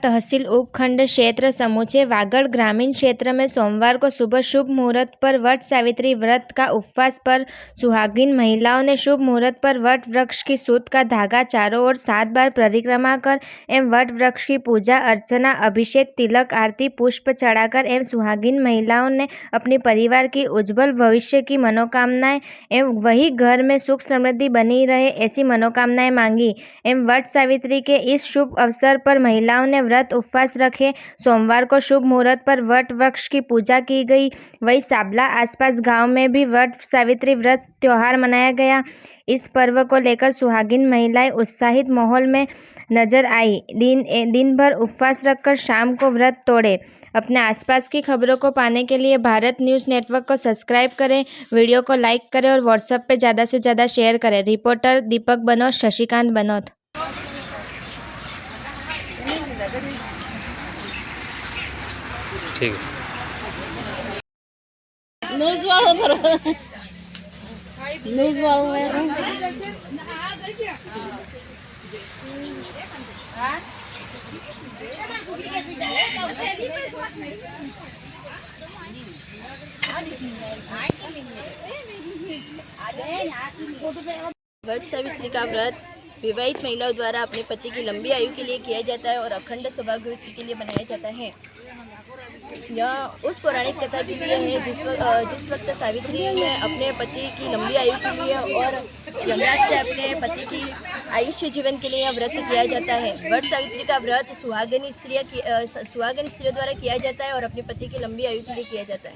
तहसील उपखंड क्षेत्र समूचे वागड़ ग्रामीण क्षेत्र में सोमवार को सुबह शुभ मुहूर्त पर वट सावित्री व्रत का उपवास पर सुहागिन महिलाओं ने शुभ मुहूर्त पर वट वृक्ष की सूत का धागा चारों ओर 7 बार परिक्रमा कर एवं वट वृक्ष की पूजा अर्चना अभिषेक तिलक आरती पुष्प चढ़ाकर एवं सुहागिन महिलाओं ने अपने परिवार की उज्जवल भविष्य की मनोकामनाएं एवं वही घर में सुख समृद्धि बनी रहे ऐसी मनोकामनाएं मांगी एवं वट सावित्री के इस शुभ अवसर पर महिलाओं ने व्रत उपवास रखे। सोमवार को शुभ मुहूर्त पर वट वृक्ष की पूजा की गई। वही साबला आसपास गांव में भी वट सावित्री व्रत त्योहार मनाया गया। इस पर्व को लेकर सुहागिन महिलाएं उत्साहित माहौल में नजर आई। दिन भर उपवास रखकर शाम को व्रत तोड़े। अपने आसपास की खबरों को पाने के लिए भारत न्यूज़ नेटवर्क को सब्सक्राइब करें, वीडियो को लाइक करें और व्हाट्सएप पे ज़्यादा से ज़्यादा शेयर करें। रिपोर्टर दीपक बनोत, शशिकांत बनोत। ठीक न्यूज़ वालों पर न्यूज़ वालों में वट सावित्री का व्रत विवाहित महिलाओं द्वारा अपने पति की लंबी आयु के लिए किया जाता है और अखंड सौभाग्य के लिए मनाया जाता है। यह उस पौराणिक कथा के लिए है जिस वक्त सावित्री ने अपने पति की लंबी आयु के लिए और यमराज से अपने पति की आयुष्य जीवन के लिए यह व्रत किया जाता है। वट सावित्री का व्रत सुहागिन स्त्रियों द्वारा किया जाता है और अपने पति की लंबी आयु के लिए किया जाता है।